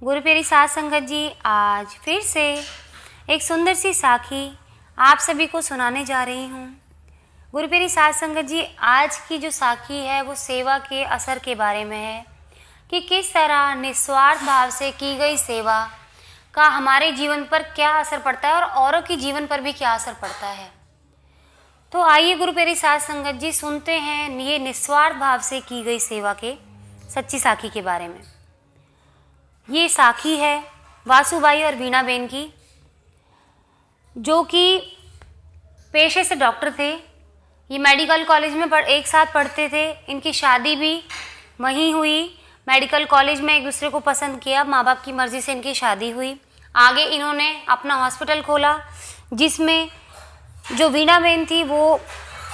गुरु प्यारी साध संगत जी, आज फिर से एक सुंदर सी साखी आप सभी को सुनाने जा रही हूँ। गुरु प्यारी साध संगत जी, आज की जो साखी है वो सेवा के असर के बारे में है कि किस तरह निस्वार्थ भाव से की गई सेवा का हमारे जीवन पर क्या असर पड़ता है और औरों के जीवन पर भी क्या असर पड़ता है। तो आइए गुरु प्यारी साध संगत जी सुनते हैं ये निस्वार्थ भाव से की गई सेवा के सच्ची साखी के बारे में। ये साखी है वासुबाई और वीणा बेन की, जो कि पेशे से डॉक्टर थे। ये मेडिकल कॉलेज में एक साथ पढ़ते थे। इनकी शादी भी वहीं हुई, मेडिकल कॉलेज में एक दूसरे को पसंद किया, माँ बाप की मर्ज़ी से इनकी शादी हुई। आगे इन्होंने अपना हॉस्पिटल खोला, जिसमें जो वीणा बेन थी वो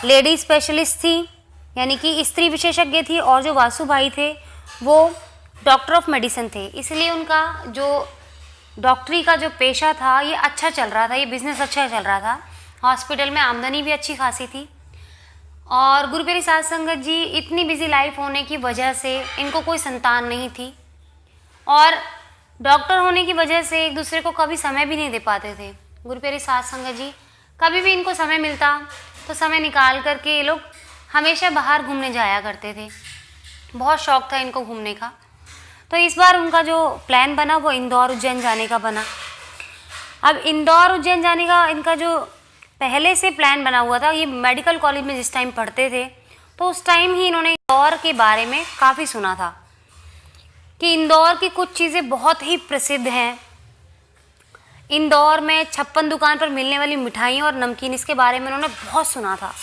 लेडी स्पेशलिस्ट थी, यानी कि स्त्री विशेषज्ञ थी, और जो वासुभाई थे वो डॉक्टर ऑफ मेडिसिन थे। इसलिए उनका जो डॉक्टरी का जो पेशा था ये अच्छा चल रहा था, ये बिज़नेस अच्छा चल रहा था। हॉस्पिटल में आमदनी भी अच्छी खासी थी। और गुरु प्यारी साध संगत जी, इतनी बिजी लाइफ होने की वजह से इनको कोई संतान नहीं थी, और डॉक्टर होने की वजह से एक दूसरे को कभी समय भी नहीं दे पाते थे। गुरु प्यारी साध संगत जी, कभी भी इनको समय मिलता तो समय निकाल करके ये लोग हमेशा बाहर घूमने जाया करते थे। बहुत शौक था इनको घूमने का। तो इस बार उनका जो प्लान बना वो इंदौर उज्जैन जाने का बना। अब इंदौर उज्जैन जाने का इनका जो पहले से प्लान बना हुआ था, ये मेडिकल कॉलेज में जिस टाइम पढ़ते थे तो उस टाइम ही इन्होंने इंदौर के बारे में काफ़ी सुना था कि इंदौर की कुछ चीज़ें बहुत ही प्रसिद्ध हैं। इंदौर में 56 दुकान पर मिलने वाली मिठाइयों और नमकीन, इसके बारे में उन्होंने बहुत सुना था।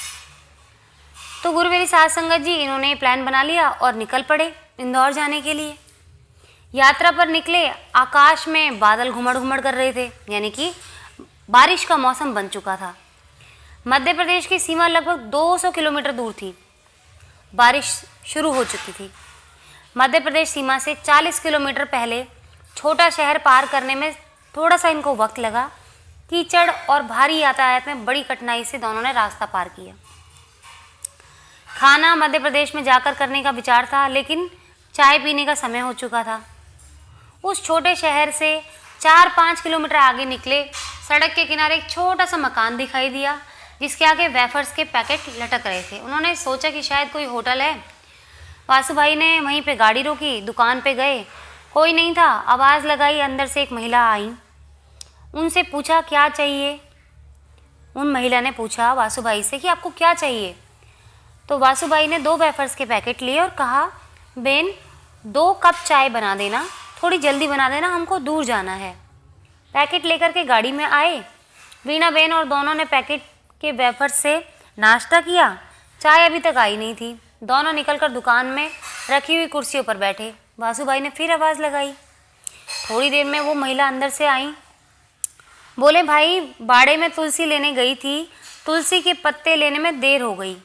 तो गुरु प्यारी साध संगत जी, इन्होंने प्लान बना लिया और निकल पड़े इंदौर जाने के लिए। यात्रा पर निकले, आकाश में बादल घुमड़ घुमड़ कर रहे थे, यानी कि बारिश का मौसम बन चुका था। मध्य प्रदेश की सीमा लगभग 200 किलोमीटर दूर थी। बारिश शुरू हो चुकी थी। मध्य प्रदेश सीमा से 40 किलोमीटर पहले छोटा शहर पार करने में थोड़ा सा इनको वक्त लगा। कीचड़ और भारी यातायात में बड़ी कठिनाई से दोनों ने रास्ता पार किया। खाना मध्य प्रदेश में जाकर करने का विचार था, लेकिन चाय पीने का समय हो चुका था। उस छोटे शहर से 4-5 किलोमीटर आगे निकले, सड़क के किनारे एक छोटा सा मकान दिखाई दिया, जिसके आगे वेफर्स के पैकेट लटक रहे थे। उन्होंने सोचा कि शायद कोई होटल है। वासुभाई ने वहीं पे गाड़ी रोकी, दुकान पे गए, कोई नहीं था। आवाज़ लगाई, अंदर से एक महिला आई। उनसे पूछा क्या चाहिए। उन महिला ने पूछा वासुभाई से कि आपको क्या चाहिए। तो वासुभाई ने 2 वेफर्स के पैकेट लिए और कहा, बेन 2 कप चाय बना देना, थोड़ी जल्दी बना देना, हमको दूर जाना है। पैकेट लेकर के गाड़ी में आए। वीणा बेन और दोनों ने पैकेट के वेफर्स से नाश्ता किया। चाय अभी तक आई नहीं थी। दोनों निकलकर दुकान में रखी हुई कुर्सियों पर बैठे। वासुभाई ने फिर आवाज़ लगाई। थोड़ी देर में वो महिला अंदर से आई। बोले, भाई बाड़े में तुलसी लेने गई थी, तुलसी के पत्ते लेने में देर हो गई,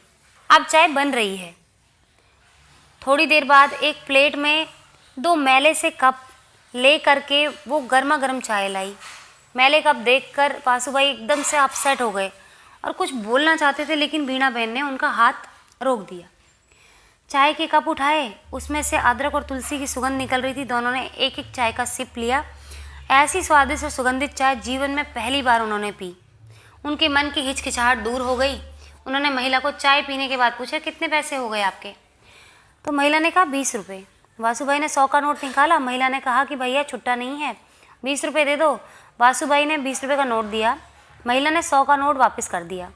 अब चाय बन रही है। थोड़ी देर बाद एक प्लेट में 2 मैले से कप ले करके वो गर्मा गर्म चाय लाई। मैले कप देखकर वासुभाई एकदम से अपसेट हो गए और कुछ बोलना चाहते थे, लेकिन वीणा बेन ने उनका हाथ रोक दिया। चाय के कप उठाए, उसमें से अदरक और तुलसी की सुगंध निकल रही थी। दोनों ने एक एक चाय का सिप लिया। ऐसी स्वादिष्ट और सुगंधित चाय जीवन में पहली बार उन्होंने पी। उनके मन की हिचकिचाहट दूर हो गई। उन्होंने महिला को चाय पीने के बाद पूछा, कितने पैसे हो गए आपके? तो महिला ने कहा 20 रुपये। वासुभाई ने 100 का नोट निकाला। महिला ने कहा कि भैया छुट्टा नहीं है, 20 रुपये दे दो। वासुभाई ने 20 रुपये का नोट दिया। महिला ने 100 का नोट वापस कर दिया।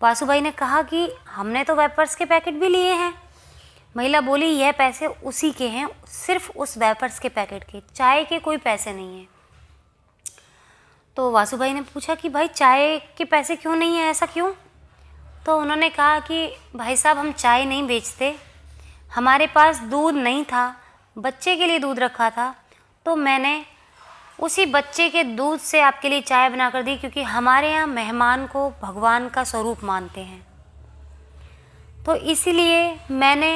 वासुभाई ने कहा कि हमने तो वेफर्स के पैकेट भी लिए हैं। महिला बोली, यह पैसे उसी के हैं, सिर्फ उस वेफर्स के पैकेट के, चाय के कोई पैसे नहीं हैं। तो वासुभाई ने पूछा कि भाई चाय के पैसे क्यों नहीं है, ऐसा क्यों? तो उन्होंने कहा कि भाई साहब, हम चाय नहीं बेचते, हमारे पास दूध नहीं था, बच्चे के लिए दूध रखा था, तो मैंने उसी बच्चे के दूध से आपके लिए चाय बना कर दी, क्योंकि हमारे यहाँ मेहमान को भगवान का स्वरूप मानते हैं, तो इसीलिए मैंने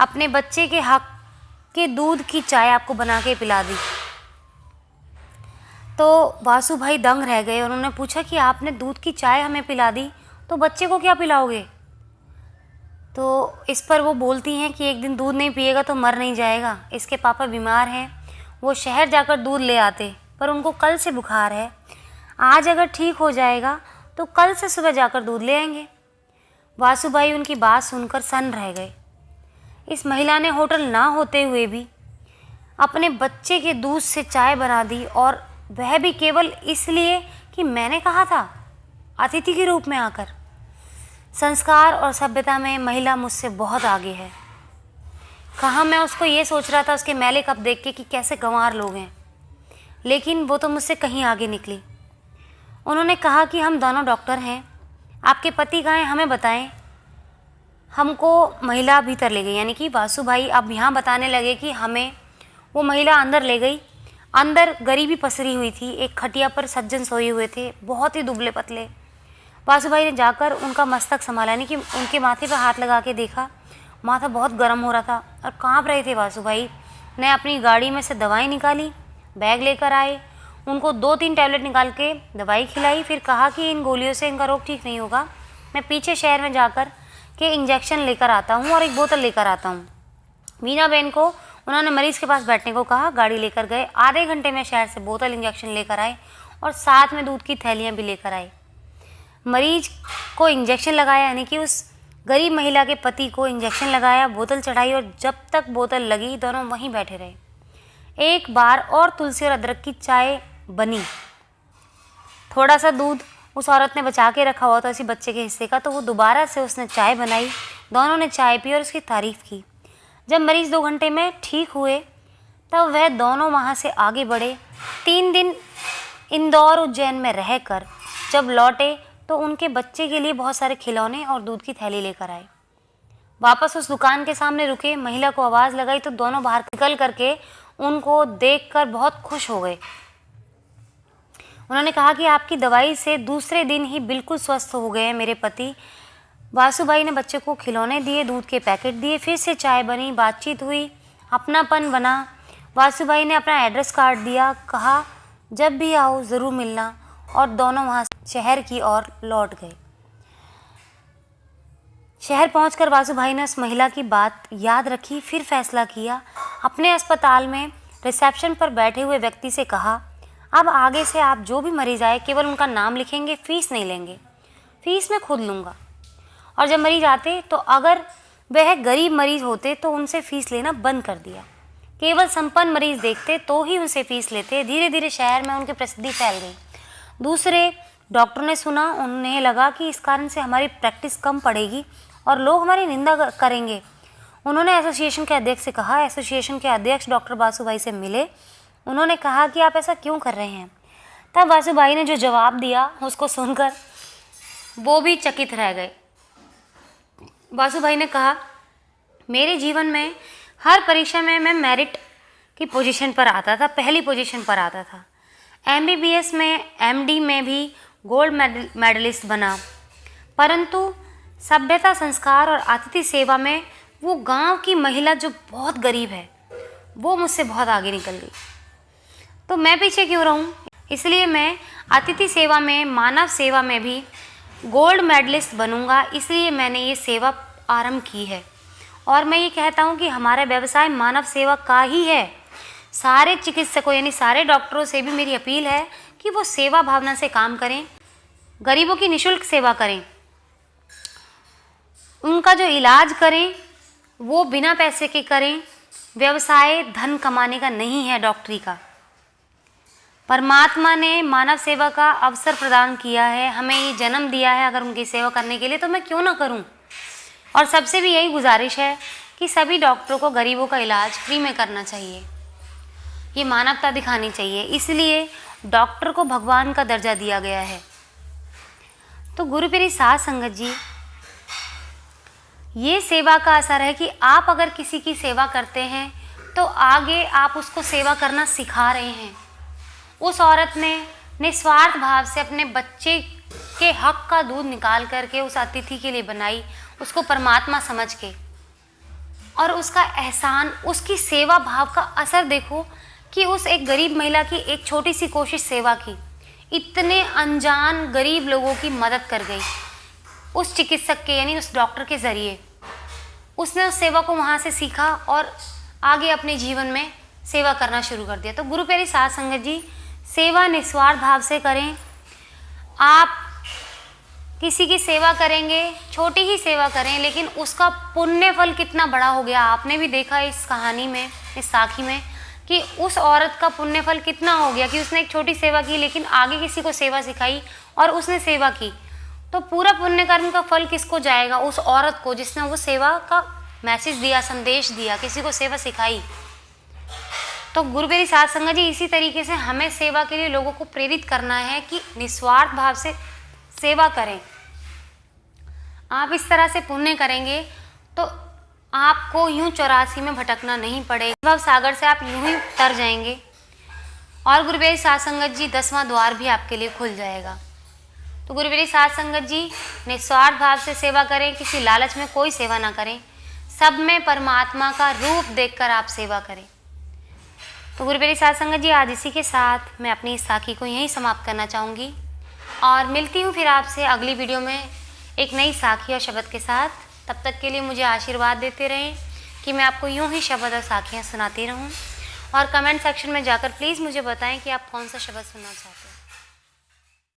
अपने बच्चे के हक के दूध की चाय आपको बना के पिला दी। तो वासुभाई दंग रह गए। उन्होंने पूछा कि आपने दूध की चाय हमें पिला दी, तो बच्चे को क्या पिलाओगे? तो इस पर वो बोलती हैं कि एक दिन दूध नहीं पिएगा तो मर नहीं जाएगा, इसके पापा बीमार हैं, वो शहर जाकर दूध ले आते, पर उनको कल से बुखार है, आज अगर ठीक हो जाएगा तो कल से सुबह जाकर दूध ले आएंगे। वासुभाई उनकी बात सुनकर सन्न रह गए। इस महिला ने होटल ना होते हुए भी अपने बच्चे के दूध से चाय बना दी, और वह भी केवल इसलिए कि मैंने कहा था, अतिथि के रूप में आकर। संस्कार और सभ्यता में महिला मुझसे बहुत आगे है। कहाँ मैं उसको ये सोच रहा था उसके मैले कप देख के कि कैसे गंवार लोग हैं, लेकिन वो तो मुझसे कहीं आगे निकली। उन्होंने कहा कि हम दोनों डॉक्टर हैं, आपके पति कहाँ हैं, हमें बताएं। हमको महिला भीतर ले गई, यानी कि वासुभाई अब यहाँ बताने लगे कि हमें वो महिला अंदर ले गई। अंदर गरीबी पसरी हुई थी, एक खटिया पर सज्जन सोए हुए थे, बहुत ही दुबले पतले। वासुभाई ने जाकर उनका मस्तक संभाला, यानी कि उनके माथे पर हाथ लगा के देखा। माथा बहुत गर्म हो रहा था और काँप रहे थे। वासुभाई ने अपनी गाड़ी में से दवाई निकाली, बैग लेकर आए, उनको 2-3 टैबलेट निकाल के दवाई खिलाई, फिर कहा कि इन गोलियों से इनका रोग ठीक नहीं होगा, मैं पीछे शहर में जाकर के इंजेक्शन लेकर आता हूँ और एक बोतल लेकर आता हूँ। मीना बहन को उन्होंने मरीज़ के पास बैठने को कहा, गाड़ी लेकर गए। आधे घंटे में शहर से बोतल इंजेक्शन लेकर आए और साथ में दूध की थैलियाँ भी लेकर आए। मरीज को इंजेक्शन लगाया, यानी कि उस गरीब महिला के पति को इंजेक्शन लगाया, बोतल चढ़ाई, और जब तक बोतल लगी दोनों वहीं बैठे रहे। एक बार और तुलसी और अदरक की चाय बनी। थोड़ा सा दूध उस औरत ने बचा के रखा हुआ था उसी बच्चे के हिस्से का, तो वो दोबारा से उसने चाय बनाई। दोनों ने चाय पी और उसकी तारीफ़ की। जब मरीज़ 2 घंटे में ठीक हुए तब वह दोनों वहाँ से आगे बढ़े। 3 दिन इंदौर उज्जैन में रहकर जब लौटे तो उनके बच्चे के लिए बहुत सारे खिलौने और दूध की थैली लेकर आए। वापस उस दुकान के सामने रुके, महिला को आवाज़ लगाई तो दोनों बाहर निकल करके उनको देखकर बहुत खुश हो गए। उन्होंने कहा कि आपकी दवाई से दूसरे दिन ही बिल्कुल स्वस्थ हो गए हैं मेरे पति। वासुभाई ने बच्चे को खिलौने दिए, दूध के पैकेट दिए, फिर से चाय बनी, बातचीत हुई, अपनापन बना। वासुभाई ने अपना एड्रेस कार्ड दिया, कहा जब भी आओ ज़रूर मिलना, और दोनों वहाँ शहर की ओर लौट गए। शहर पहुंचकर वासुभाई ने उस महिला की बात याद रखी, फिर फैसला किया। अपने अस्पताल में रिसेप्शन पर बैठे हुए व्यक्ति से कहा, अब आगे से आप जो भी मरीज आए केवल उनका नाम लिखेंगे, फीस नहीं लेंगे, फीस मैं खुद लूँगा। और जब मरीज आते तो अगर वह गरीब मरीज होते तो उनसे फ़ीस लेना बंद कर दिया, केवल संपन्न मरीज देखते तो ही उनसे फ़ीस लेते। धीरे धीरे शहर में उनकी प्रसिद्धि फैल गई। दूसरे डॉक्टरों ने सुना, उन्हें लगा कि इस कारण से हमारी प्रैक्टिस कम पड़ेगी और लोग हमारी निंदा करेंगे। उन्होंने एसोसिएशन के अध्यक्ष से कहा। एसोसिएशन के अध्यक्ष डॉक्टर वासुभाई से मिले। उन्होंने कहा कि आप ऐसा क्यों कर रहे हैं। तब वासुभाई ने जो जवाब दिया उसको सुनकर वो भी चकित रह गए। वासुभाई ने कहा, मेरे जीवन में हर परीक्षा में मैं मेरिट की पोजीशन पर आता था, पहली पोजीशन पर आता था। MBBS में, MD में भी गोल्ड मेडलिस्ट बना, परंतु सभ्यता, संस्कार और अतिथि सेवा में वो गांव की महिला जो बहुत गरीब है वो मुझसे बहुत आगे निकल गई, तो मैं पीछे क्यों रहूं। इसलिए मैं अतिथि सेवा में, मानव सेवा में भी गोल्ड मेडलिस्ट बनूंगा। इसलिए मैंने ये सेवा आरंभ की है और मैं ये कहता हूँ कि हमारा व्यवसाय मानव सेवा का ही है। सारे चिकित्सकों यानी सारे डॉक्टरों से भी मेरी अपील है कि वो सेवा भावना से काम करें, गरीबों की निःशुल्क सेवा करें, उनका जो इलाज करें वो बिना पैसे के करें। व्यवसाय धन कमाने का नहीं है, डॉक्टरी का। परमात्मा ने मानव सेवा का अवसर प्रदान किया है, हमें ये जन्म दिया है अगर उनकी सेवा करने के लिए, तो मैं क्यों ना करूं। और सबसे भी यही गुजारिश है कि सभी डॉक्टरों को गरीबों का इलाज फ्री में करना चाहिए, ये मानवता दिखानी चाहिए। इसलिए डॉक्टर को भगवान का दर्जा दिया गया है। तो गुरु प्यारी साध संगत जी, ये सेवा का असर है कि आप अगर किसी की सेवा करते हैं तो आगे आप उसको सेवा करना सिखा रहे हैं। उस औरत ने निस्वार्थ भाव से अपने बच्चे के हक का दूध निकाल करके उस अतिथि के लिए बनाई, उसको परमात्मा समझ के, और उसका एहसान, उसकी सेवा भाव का असर देखो कि उस एक गरीब महिला की एक छोटी सी कोशिश सेवा की इतने अनजान गरीब लोगों की मदद कर गई। उस चिकित्सक के यानी उस डॉक्टर के ज़रिए उसने उस सेवा को वहाँ से सीखा और आगे अपने जीवन में सेवा करना शुरू कर दिया। तो गुरु प्यारी साध संगत जी, सेवा निस्वार्थ भाव से करें। आप किसी की सेवा करेंगे, छोटी ही सेवा करें, लेकिन उसका पुण्य फल कितना बड़ा हो गया। आपने भी देखा इस कहानी में, इस साखी में, कि उस औरत का पुण्य फल कितना हो गया कि उसने एक छोटी सेवा की, लेकिन आगे किसी को सेवा सिखाई और उसने सेवा की। तो पूरा पुण्य कर्म का फल किसको जाएगा? उस औरत को, जिसने वो सेवा का मैसेज दिया, संदेश दिया, किसी को सेवा सिखाई। तो गुरु प्यारी साध संगत जी, इसी तरीके से हमें सेवा के लिए लोगों को प्रेरित करना है कि निस्वार्थ भाव से सेवा करें। आप इस तरह से पुण्य करेंगे तो आपको यूं 84 में भटकना नहीं पड़ेगा, भव सागर से आप यूं ही तर जाएंगे और गुरु प्यारी साध संगत जी 10वां द्वार भी आपके लिए खुल जाएगा। तो गुरु प्यारी साध संगत जी, निस्वार्थ भाव से सेवा करें, किसी लालच में कोई सेवा ना करें, सब में परमात्मा का रूप देखकर आप सेवा करें। तो गुरु प्यारी साध संगत जी, आज इसी के साथ मैं अपनी इस साखी को यहीं समाप्त करना चाहूँगी और मिलती हूँ फिर आपसे अगली वीडियो में एक नई साखी और शब्द के साथ। तब तक के लिए मुझे आशीर्वाद देते रहें कि मैं आपको यूं ही शब्द और साखियाँ सुनाती रहूं, और कमेंट सेक्शन में जाकर प्लीज़ मुझे बताएं कि आप कौन सा शब्द सुनना चाहते हैं।